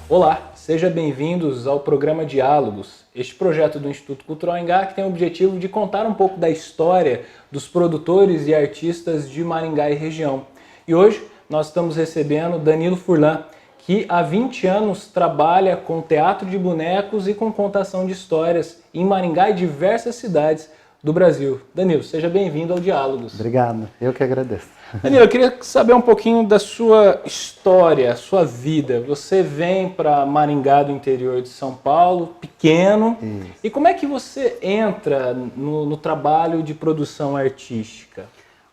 Olá, sejam bem-vindos ao programa Diálogos, este projeto do Instituto Cultural Engá que tem o objetivo de contar um pouco da história dos produtores e artistas de Maringá e região. E hoje nós estamos recebendo Danilo Furlan, que há 20 anos trabalha com teatro de bonecos e com contação de histórias em Maringá e diversas cidades do Brasil. Danilo, seja bem-vindo ao Diálogos. Obrigado, eu que agradeço. Danilo, eu queria saber um pouquinho da sua história, sua vida. Você vem para Maringá do interior de São Paulo, pequeno. Isso. E como é que você entra no trabalho de produção artística?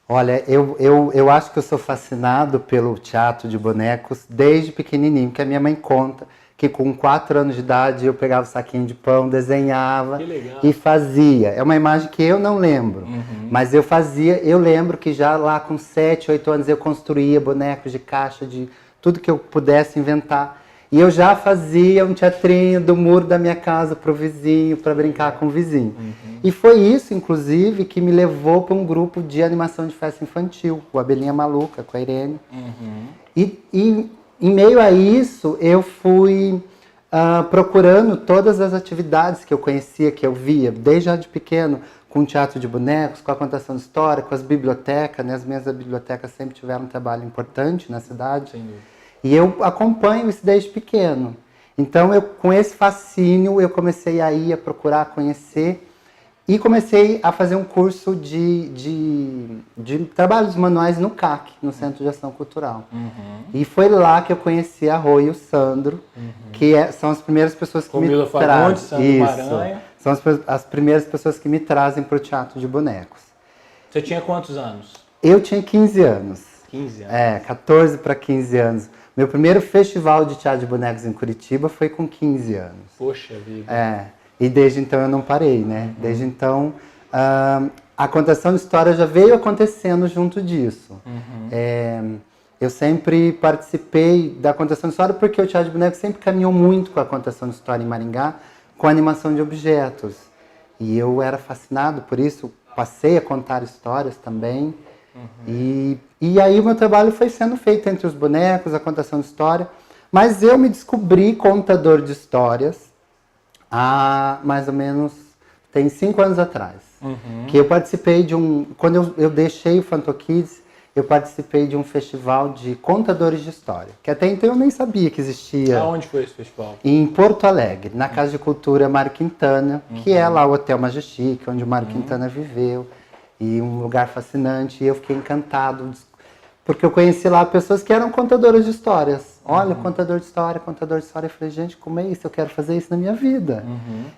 Olha, eu acho que eu sou fascinado pelo teatro de bonecos desde pequenininho, que a minha mãe conta que com 4 anos de idade eu pegava o saquinho de pão, desenhava e fazia. É uma imagem que eu não lembro, mas eu fazia. Eu lembro que já lá com 7, 8 anos eu construía bonecos de caixa, de tudo que eu pudesse inventar. E eu já fazia um teatrinho do muro da minha casa para o vizinho, para brincar com o vizinho. E foi isso, inclusive, que me levou para um grupo de animação de festa infantil, o Abelhinha Maluca, com a Irene. E em meio a isso, eu fui procurando todas as atividades que eu conhecia, que eu via, desde já de pequeno, com o teatro de bonecos, com a contação de história, com as bibliotecas, né? As minhas bibliotecas sempre tiveram um trabalho importante na cidade. Sim. E eu acompanho isso desde pequeno. Então, com esse fascínio, eu comecei a ir a procurar, conhecer, e comecei a fazer um curso de trabalhos manuais no CAC, no Centro de Ação Cultural. E foi lá que eu conheci a Rô e o Sandro, que são as primeiras pessoas que me trazem. São as primeiras pessoas que me trazem para o teatro de bonecos. Você tinha quantos anos? Eu tinha 15 anos. 15 anos? 14 para 15 anos. Meu primeiro festival de teatro de bonecos em Curitiba foi com 15 anos. Poxa vida. E desde então eu não parei, né? Desde então, a contação de história já veio acontecendo junto disso. Eu sempre participei da contação de história porque o teatro de bonecos sempre caminhou muito com a contação de história em Maringá, com a animação de objetos. E eu era fascinado por isso, passei a contar histórias também. E aí o meu trabalho foi sendo feito entre os bonecos, a contação de história. Mas eu me descobri contador de histórias há mais ou menos, tem 5 anos atrás. Que eu participei de quando eu deixei o Fantokids, eu participei de um festival de contadores de história. Que até então eu nem sabia que existia. Aonde foi esse festival? Em Porto Alegre, na Casa de Cultura Mário Quintana, que é lá o Hotel Majestic, onde o Mário Quintana viveu. E um lugar fascinante, e eu fiquei encantado, porque eu conheci lá pessoas que eram contadoras de histórias. Olha, contador de história. Eu falei, gente, como é isso? Eu quero fazer isso na minha vida.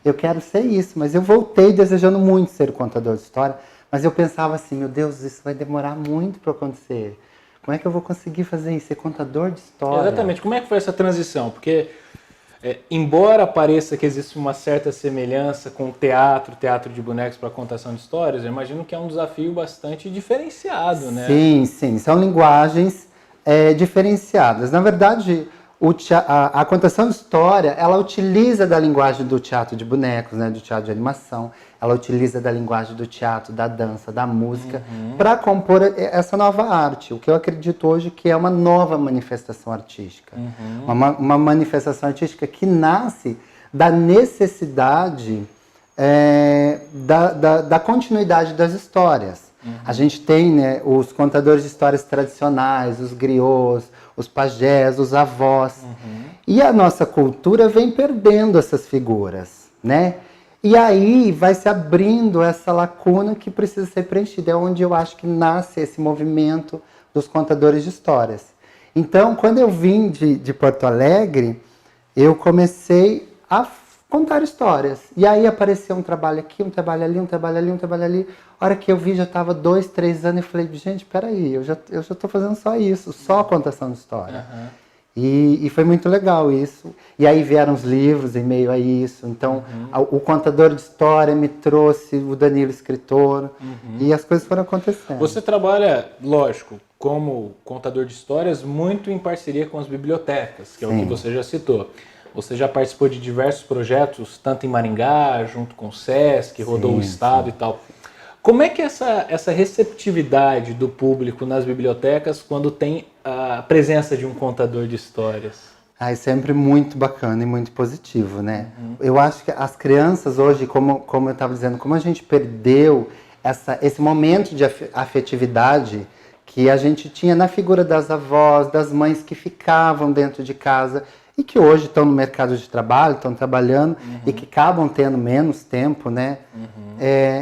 Eu quero ser isso. Mas eu voltei desejando muito ser contador de história, mas eu pensava assim, meu Deus, isso vai demorar muito para acontecer. Como é que eu vou conseguir fazer isso, ser contador de história? Exatamente. Como é que foi essa transição? Porque, embora pareça que existe uma certa semelhança com o teatro de bonecos para contação de histórias, eu imagino que é um desafio bastante diferenciado, né? Sim. São linguagens diferenciadas. Na verdade, a contação de história, ela utiliza da linguagem do teatro de bonecos, né, do teatro de animação, ela utiliza da linguagem do teatro, da dança, da música, para compor essa nova arte, o que eu acredito hoje que é uma nova manifestação artística. Uma manifestação artística que nasce da necessidade da continuidade das histórias. A gente tem, né, os contadores de histórias tradicionais, os griots, os pajés, os avós. E a nossa cultura vem perdendo essas figuras, né? E aí vai se abrindo essa lacuna que precisa ser preenchida. É onde eu acho que nasce esse movimento dos contadores de histórias. Então, quando eu vim de Porto Alegre, eu comecei a contar histórias. E aí apareceu um trabalho aqui, um trabalho ali, um trabalho ali, um trabalho ali. A hora que eu vi, já estava 2, 3 anos, e falei, gente, peraí, eu já estou fazendo só isso, só contação de história. E foi muito legal isso. E aí vieram os livros em meio a isso. Então, o contador de história me trouxe o Danilo escritor. E as coisas foram acontecendo. Você trabalha, lógico, como contador de histórias, muito em parceria com as bibliotecas, que é o que você já citou. Você já participou de diversos projetos, tanto em Maringá, junto com o SESC, rodou o estado e tal. Como é que é essa receptividade do público nas bibliotecas quando tem a presença de um contador de histórias? É sempre muito bacana e muito positivo, né? Eu acho que as crianças hoje, como eu estava dizendo, como a gente perdeu esse momento de afetividade que a gente tinha na figura das avós, das mães que ficavam dentro de casa e que hoje estão no mercado de trabalho, estão trabalhando e que acabam tendo menos tempo, né?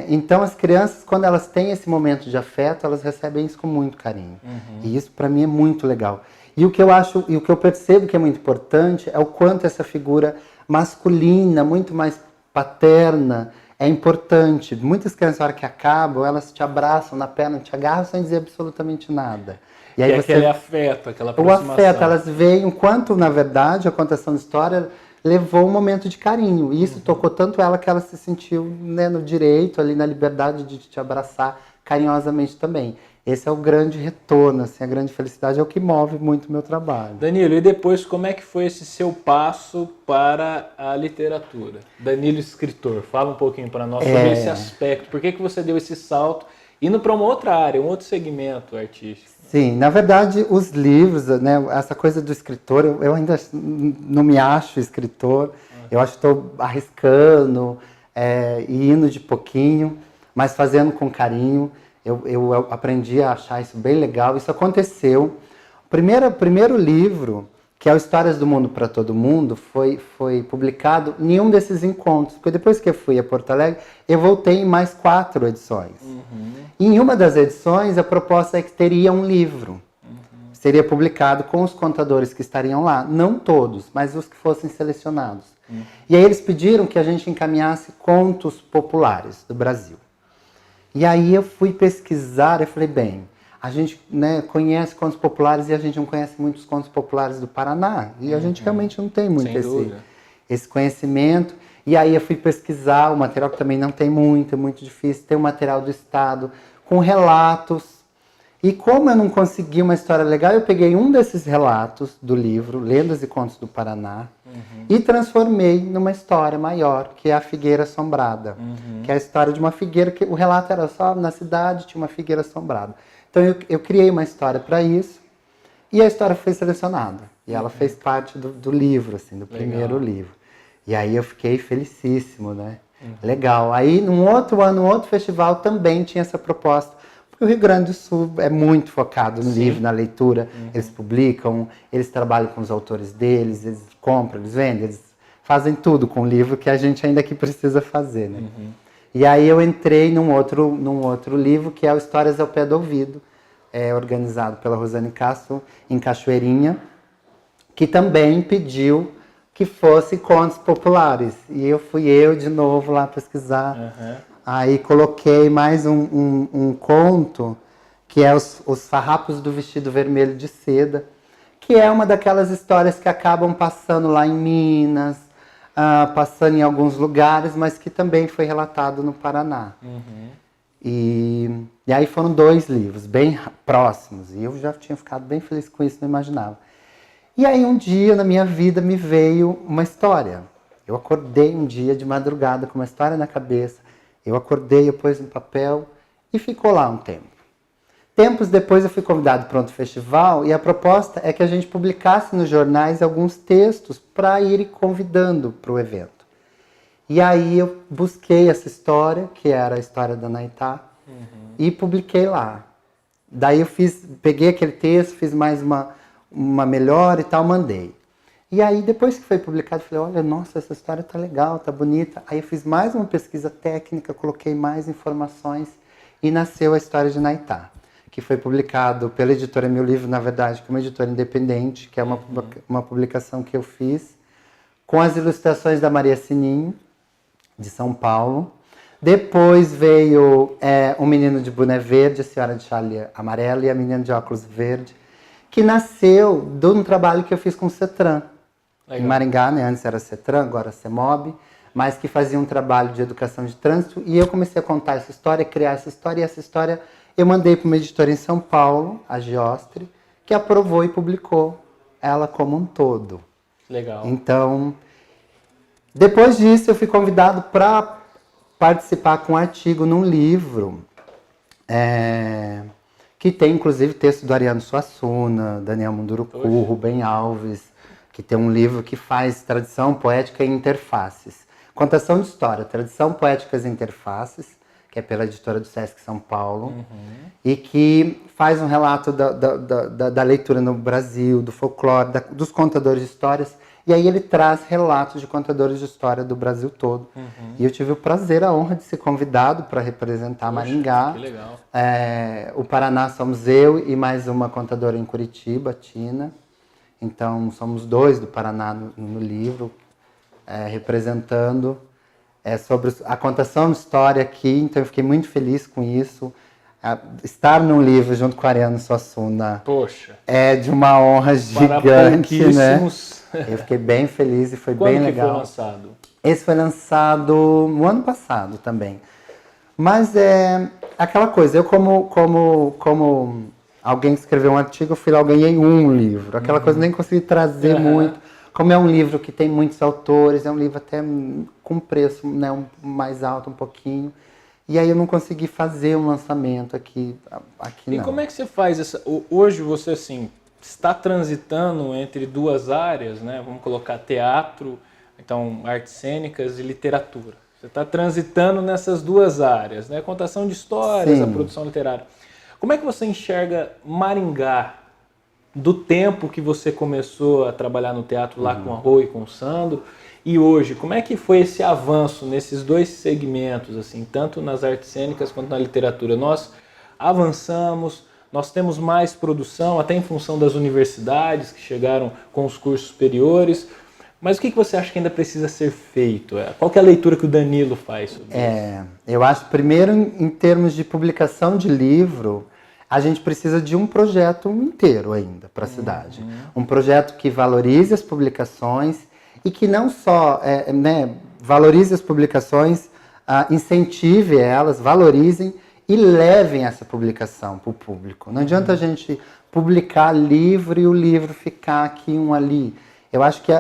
Então as crianças, quando elas têm esse momento de afeto, elas recebem isso com muito carinho. E isso para mim é muito legal. E o que eu acho, e o que eu percebo que é muito importante é o quanto essa figura masculina, muito mais paterna, é importante. Muitas crianças, na hora que acabam, elas te abraçam na perna, te agarram sem dizer absolutamente nada. E aí aquele afeto, aquela aproximação. O afeto, elas veem o quanto, na verdade, a contação de história levou um momento de carinho. E isso tocou tanto ela que ela se sentiu, né, no direito, ali na liberdade de te abraçar carinhosamente também. Esse é o grande retorno, assim, a grande felicidade, é o que move muito o meu trabalho. Danilo, e depois como é que foi esse seu passo para a literatura? Danilo, escritor, fala um pouquinho para nós sobre esse aspecto. Por que você deu esse salto, indo para uma outra área, um outro segmento artístico? Sim, na verdade, os livros, né, essa coisa do escritor, eu ainda não me acho escritor, eu acho que estou arriscando, e indo de pouquinho, mas fazendo com carinho. Eu aprendi a achar isso bem legal. Isso aconteceu. O primeiro livro, que é o Histórias do Mundo para Todo Mundo, foi publicado em um desses encontros. Porque depois que eu fui a Porto Alegre, eu voltei em mais 4 edições. E em uma das edições, a proposta é que teria um livro. Seria publicado com os contadores que estariam lá. Não todos, mas os que fossem selecionados. E aí eles pediram que a gente encaminhasse contos populares do Brasil. E aí eu fui pesquisar, eu falei, bem, a gente, né, conhece contos populares e a gente não conhece muitos contos populares do Paraná. E a gente realmente não tem muito esse conhecimento. E aí eu fui pesquisar o material, que também não tem muito, é muito difícil. Tem o material do Estado, com relatos. E como eu não consegui uma história legal, eu peguei um desses relatos do livro, Lendas e Contos do Paraná, e transformei numa história maior, que é a Figueira Assombrada. Que é a história de uma figueira, que o relato era só na cidade, tinha uma figueira assombrada. Então eu criei uma história para isso, e a história foi selecionada. E ela fez parte do livro, assim, do primeiro livro. E aí eu fiquei felicíssimo, né? Legal. Aí, num outro ano, num outro festival, também tinha essa proposta. Porque o Rio Grande do Sul é muito focado no livro, na leitura. Eles publicam, eles trabalham com os autores deles, eles compram, eles vendem, eles fazem tudo com o livro que a gente ainda aqui precisa fazer, né? E aí eu entrei num outro livro, que é o Histórias ao Pé do Ouvido, organizado pela Rosane Castro, em Cachoeirinha, que também pediu que fosse contos populares. E eu fui de novo lá pesquisar. Aí coloquei mais um conto, que é os Farrapos do Vestido Vermelho de Seda, que é uma daquelas histórias que acabam passando lá em Minas, passando em alguns lugares, mas que também foi relatado no Paraná. E aí foram 2 livros, bem próximos, e eu já tinha ficado bem feliz com isso, não imaginava. E aí um dia na minha vida me veio uma história. Eu acordei um dia de madrugada com uma história na cabeça, eu acordei, eu pus no papel e ficou lá um tempo. Tempos depois eu fui convidado para outro festival e a proposta é que a gente publicasse nos jornais alguns textos para ir convidando para o evento. E aí eu busquei essa história, que era a história da Naitá, e publiquei lá. Daí eu peguei aquele texto, fiz mais uma melhor e tal, mandei. E aí depois que foi publicado, eu falei, olha, nossa, essa história tá legal, tá bonita. Aí eu fiz mais uma pesquisa técnica, coloquei mais informações e nasceu a história de Naitá, que foi publicado pela editora Meu Livro, na verdade, que é uma editora independente, que é uma publicação que eu fiz, com as ilustrações da Maria Sininho, de São Paulo. Depois veio O Menino de Boné Verde, A Senhora de Chale Amarelo e A Menina de Óculos Verde, que nasceu de um trabalho que eu fiz com o CETRAN, em Maringá, né? Antes era CETRAN, agora CEMOB, mas que fazia um trabalho de educação de trânsito, e eu comecei a contar essa história, criar essa história, e essa história Eu mandei para uma editora em São Paulo, a Giostre, que aprovou e publicou ela como um todo. Legal. Então, depois disso, eu fui convidado para participar com um artigo num livro, que tem inclusive texto do Ariano Suassuna, Daniel Munduruku, Rubem Alves, que tem um livro que faz tradição poética e interfaces. Contação de história, tradição poéticas e interfaces, que é pela editora do Sesc São Paulo, e que faz um relato da leitura no Brasil, do folclore, dos contadores de histórias, e aí ele traz relatos de contadores de história do Brasil todo. E eu tive o prazer, a honra de ser convidado para representar Maringá. Que legal. O Paraná somos eu e mais uma contadora em Curitiba, Tina. Então somos 2 do Paraná no livro, representando sobre a contação de história aqui. Então eu fiquei muito feliz com isso. Estar num livro junto com a Ariano Suassuna, poxa, é de uma honra gigante, né? Eu fiquei bem feliz e foi bem legal. Quando que foi lançado? Esse foi lançado no ano passado também. Mas é aquela coisa, eu como alguém que escreveu um artigo, eu fui lá, eu ganhei um livro. Aquela coisa, nem consegui trazer muito. Como é um livro que tem muitos autores, é um livro até com preço, né, mais alto um pouquinho. E aí eu não consegui fazer um lançamento aqui E não. como é que você faz essa... Hoje você, assim, está transitando entre 2 áreas, né? Vamos colocar teatro, então artes cênicas e literatura. Você está transitando nessas 2 áreas, né? Contação de histórias, Sim. A produção literária. Como é que você enxerga Maringá do tempo que você começou a trabalhar no teatro lá com a Rô e com o Sandro? E hoje, como é que foi esse avanço nesses 2 segmentos, assim, tanto nas artes cênicas quanto na literatura? Nós avançamos, nós temos mais produção, até em função das universidades que chegaram com os cursos superiores, mas o que você acha que ainda precisa ser feito? Qual que é a leitura que o Danilo faz sobre isso? Eu acho, primeiro, em termos de publicação de livro, a gente precisa de um projeto inteiro ainda para a cidade. Um projeto que valorize as publicações, e que não só valorize as publicações, incentive elas, valorizem e levem essa publicação para o público. Não adianta a gente publicar livro e o livro ficar aqui um ali. Eu acho que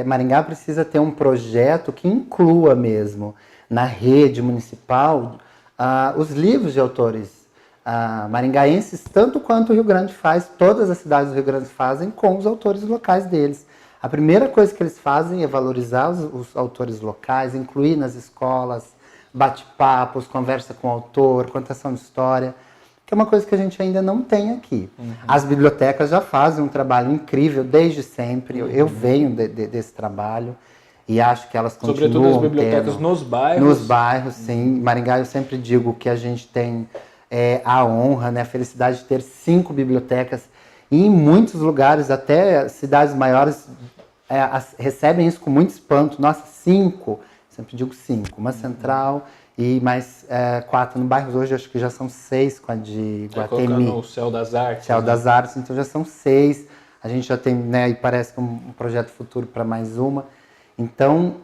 Maringá precisa ter um projeto que inclua mesmo na rede municipal os livros de autores maringaenses, tanto quanto o Rio Grande faz, todas as cidades do Rio Grande fazem com os autores locais deles. A primeira coisa que eles fazem é valorizar os autores locais, incluir nas escolas, bate-papos, conversa com o autor, contação de história, que é uma coisa que a gente ainda não tem aqui. As bibliotecas já fazem um trabalho incrível desde sempre, eu venho desse trabalho e acho que elas continuam sobretudo as bibliotecas nos bairros. Nos bairros, sim. Maringá, eu sempre digo que a gente tem a honra, né, a felicidade de ter 5 bibliotecas. E em muitos lugares, até cidades maiores, recebem isso com muito espanto. Nossa, 5, sempre digo 5. Uma central e mais 4 no bairro. Hoje acho que já são 6 com a de Guatemi. Colocando o Céu das Artes. Céu das Artes, então já são 6. A gente já tem, né, e parece que um projeto futuro para mais uma. Então,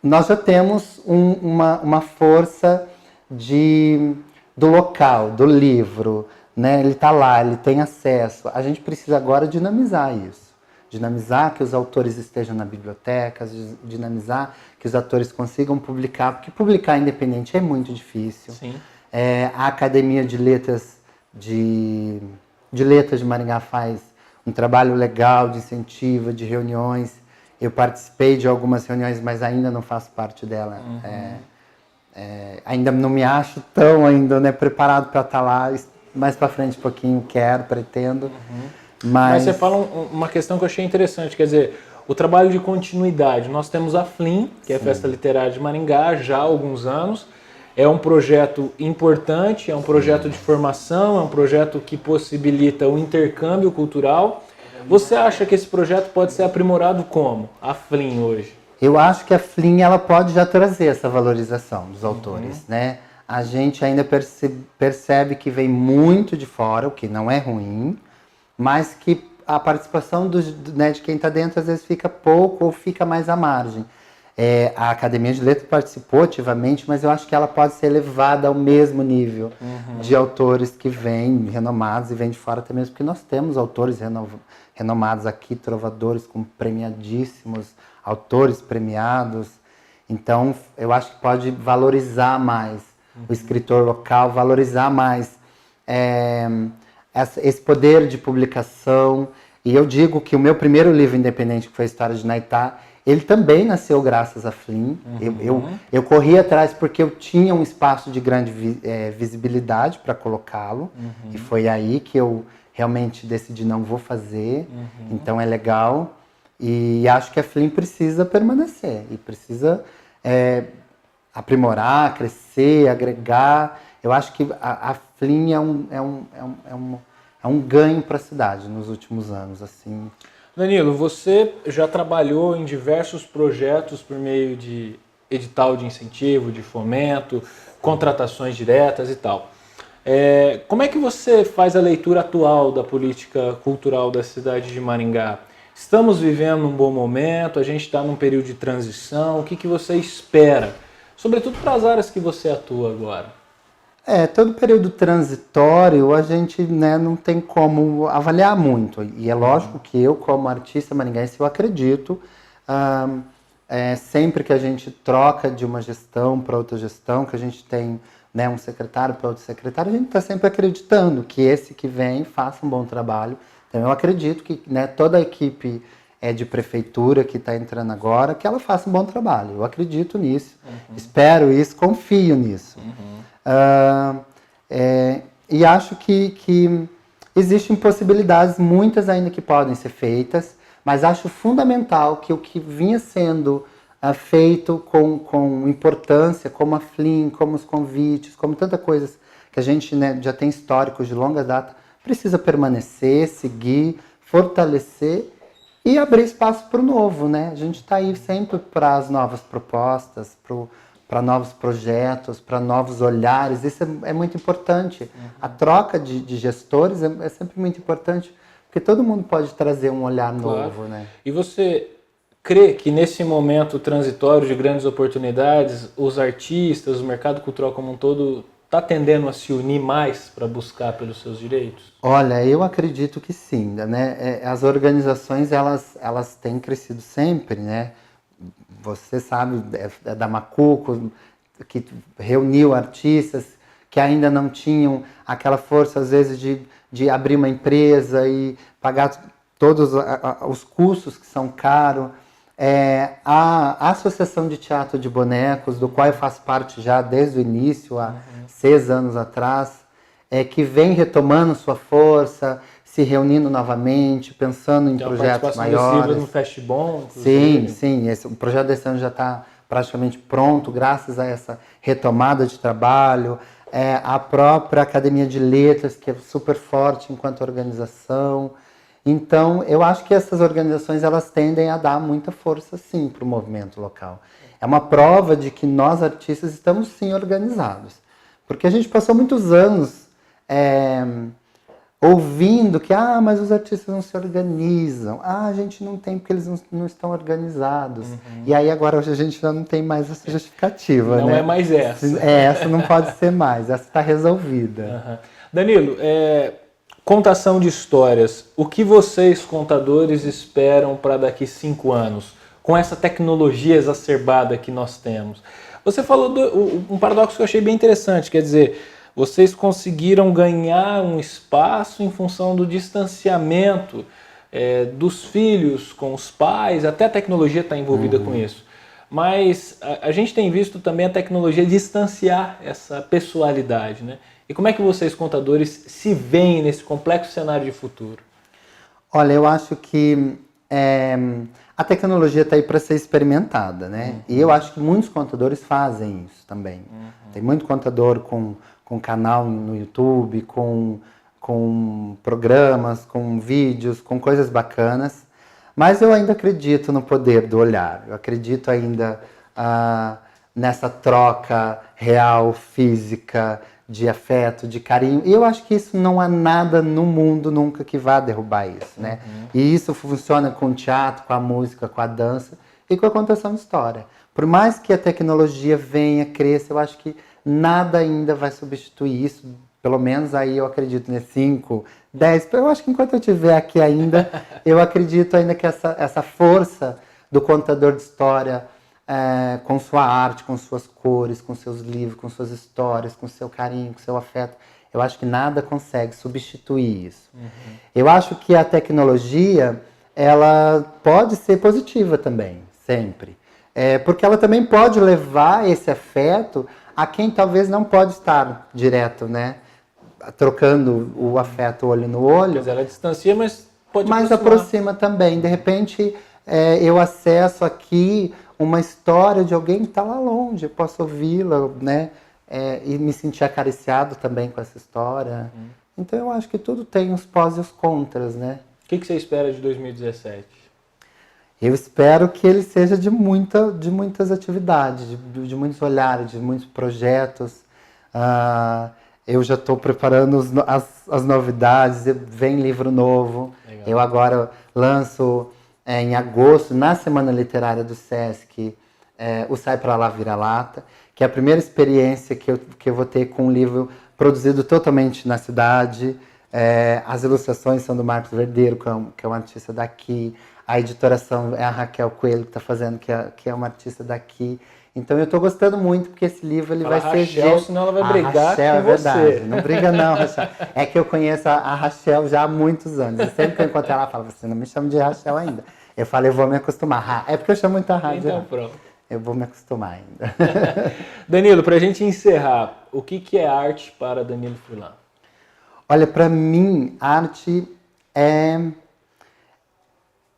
nós já temos uma força do local, do livro, né? Ele está lá, ele tem acesso. A gente precisa agora dinamizar isso. Dinamizar que os autores estejam na biblioteca, dinamizar que os autores consigam publicar, porque publicar independente é muito difícil. Sim. A Academia de Letras de Maringá faz um trabalho legal de incentivo, de reuniões. Eu participei de algumas reuniões, mas ainda não faço parte dela. Ainda não me acho tão preparado para estar lá. Mais para frente um pouquinho pretendo. Mas você fala uma questão que eu achei interessante, quer dizer, o trabalho de continuidade. Nós temos a FLIM, que é a Festa Literária de Maringá, já há alguns anos. É um projeto importante, é um projeto de formação, é um projeto que possibilita o intercâmbio cultural. Você acha que esse projeto pode ser aprimorado como? A FLIM hoje? Eu acho que a FLIM ela pode já trazer essa valorização dos autores, né? A gente ainda percebe que vem muito de fora, o que não é ruim, mas que a participação de quem está dentro às vezes fica pouco ou fica mais à margem. A Academia de Letras participou ativamente, mas eu acho que ela pode ser elevada ao mesmo nível de autores que vêm renomados e vêm de fora até mesmo, porque nós temos autores renomados aqui, trovadores com premiadíssimos, autores premiados. Então, eu acho que pode valorizar mais o escritor local, valorizar mais esse poder de publicação. E eu digo que o meu primeiro livro independente, que foi a História de Naitá, ele também nasceu graças a Flim. Eu corri atrás porque eu tinha um espaço de grande visibilidade para colocá-lo. E foi aí que eu realmente decidi, não vou fazer. Então é legal. E acho que a Flim precisa permanecer. E precisa aprimorar, crescer, agregar. Eu acho que a Flim é um ganho para a cidade nos últimos anos, assim. Danilo, você já trabalhou em diversos projetos por meio de edital de incentivo, de fomento, contratações diretas e tal. Como é que você faz a leitura atual da política cultural da cidade de Maringá? Estamos vivendo um bom momento, a gente está num período de transição, o que você espera? Sobretudo para as áreas que você atua agora. Todo período transitório a gente, né, não tem como avaliar muito. E é lógico que eu, como artista maringaense, eu acredito, sempre que a gente troca de uma gestão para outra gestão, que a gente tem, né, um secretário para outro secretário, a gente está sempre acreditando que esse que vem faça um bom trabalho. Então eu acredito que, né, toda a equipe de prefeitura que está entrando agora, que ela faça um bom trabalho. Eu acredito nisso, espero isso, confio nisso. E acho que existem possibilidades, muitas ainda que podem ser feitas, mas acho fundamental que o que vinha sendo feito com importância, como a Flim, como os convites, como tantas coisas que a gente, né, já tem históricos de longa data, precisa permanecer, seguir, fortalecer e abrir espaço para o novo, né? A gente está aí sempre para as novas propostas, para novos projetos, para novos olhares. Isso é muito importante. A troca de gestores é sempre muito importante, porque todo mundo pode trazer um olhar novo, né? E você crê que nesse momento transitório de grandes oportunidades, os artistas, o mercado cultural como um todo, está tendendo a se unir mais para buscar pelos seus direitos? Olha, eu acredito que sim, né? As organizações, elas têm crescido sempre, né? Você sabe, da Macuco, que reuniu artistas que ainda não tinham aquela força, às vezes, de abrir uma empresa e pagar todos os custos que são caros. A Associação de Teatro de Bonecos, do qual eu faço parte já desde o início, há 6 anos atrás, que vem retomando sua força, se reunindo novamente, pensando em projetos maiores. No Festibon, sim. O projeto desse ano já está praticamente pronto, graças a essa retomada de trabalho. A própria Academia de Letras, que é super forte enquanto organização. Então, eu acho que essas organizações, elas tendem a dar muita força, sim, para o movimento local. É uma prova de que nós, artistas, estamos, sim, organizados. Porque a gente passou muitos anos ouvindo que, mas os artistas não se organizam. A gente não tem porque eles não estão organizados. E aí agora a gente já não tem mais essa justificativa, não, né? Não é mais essa. Essa não pode ser mais, essa está resolvida. Danilo, contação de histórias. O que vocês, contadores, esperam para daqui 5 anos? Com essa tecnologia exacerbada que nós temos. Você falou um paradoxo que eu achei bem interessante, quer dizer, vocês conseguiram ganhar um espaço em função do distanciamento dos filhos com os pais, até a tecnologia está envolvida com isso. Mas a gente tem visto também a tecnologia distanciar essa pessoalidade, né? E como é que vocês, contadores, se veem nesse complexo cenário de futuro? Olha, eu acho que a tecnologia está aí para ser experimentada, né? E eu acho que muitos contadores fazem isso também. Tem muito contador com canal no YouTube, com programas, com vídeos, com coisas bacanas. Mas eu ainda acredito no poder do olhar. Eu acredito ainda nessa troca real, física, de afeto, de carinho. E eu acho que isso não há nada no mundo nunca que vá derrubar isso, né? E isso funciona com o teatro, com a música, com a dança e com a contação de história. Por mais que a tecnologia venha, cresça, eu acho que nada ainda vai substituir isso. Pelo menos aí eu acredito, né? 5, 10. Eu acho que enquanto eu estiver aqui ainda, eu acredito ainda que essa força do contador de história, com sua arte, com suas cores, com seus livros, com suas histórias, com seu carinho, com seu afeto, eu acho que nada consegue substituir isso. Uhum. Eu acho que a tecnologia, ela pode ser positiva também, sempre. Porque ela também pode levar esse afeto a quem talvez não pode estar direto, né? Trocando o afeto olho no olho. Mas ela distancia, mas pode mas aproxima também. De repente, eu acesso aqui uma história de alguém que está lá longe. Eu posso ouvi-la, né? E me sentir acariciado também com essa história. Então eu acho que tudo tem os pós e os contras, né? O que você espera de 2017? Eu espero que ele seja de muitas atividades, de muitos olhares, de muitos projetos. Eu já estou preparando as novidades, vem livro novo. Legal. Eu agora lanço em agosto, na Semana Literária do Sesc, o Sai Pra Lá Vira Lata, que é a primeira experiência que eu vou ter com um livro produzido totalmente na cidade. As ilustrações são do Marcos Verdeiro, que é um artista daqui. A editoração é a Raquel Coelho que está fazendo, que é uma artista daqui. Então eu estou gostando muito, porque esse livro ele vai ser... Rachel, senão ela vai brigar Rachel, com você. Verdade. Não briga não, Rachel. É que eu conheço a Rachel já há muitos anos. E sempre que eu encontro ela, fala, você não me chama de Rachel ainda. Eu falo, eu vou me acostumar. É porque eu chamo muito a rádio. Então pronto. Eu vou me acostumar ainda. Danilo, para a gente encerrar, o que é arte para Danilo Furlan? Olha, para mim, arte é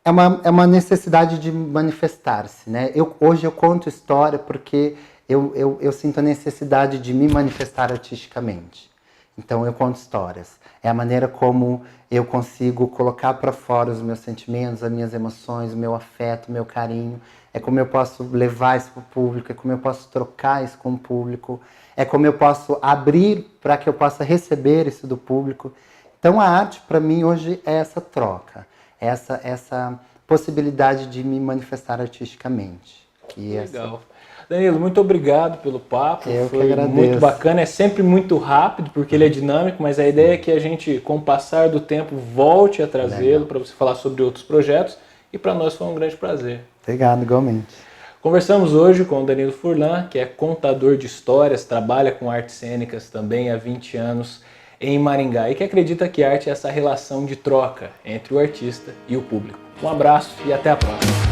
uma necessidade de manifestar-se, né? Hoje eu conto história porque eu sinto a necessidade de me manifestar artisticamente. Então eu conto histórias. É a maneira como eu consigo colocar para fora os meus sentimentos, as minhas emoções, o meu afeto, o meu carinho. É como eu posso levar isso para o público, é como eu posso trocar isso com o público, é como eu posso abrir para que eu possa receber isso do público. Então a arte para mim hoje é essa troca. Essa possibilidade de me manifestar artisticamente. Legal. Danilo, muito obrigado pelo papo. Foi muito bacana. É sempre muito rápido, porque ele é dinâmico, mas a ideia é que a gente, com o passar do tempo, volte a trazê-lo para você falar sobre outros projetos. E para nós foi um grande prazer. Obrigado, igualmente. Conversamos hoje com o Danilo Furlan, que é contador de histórias, trabalha com artes cênicas também há 20 anos em Maringá e que acredita que arte é essa relação de troca entre o artista e o público. Um abraço e até a próxima.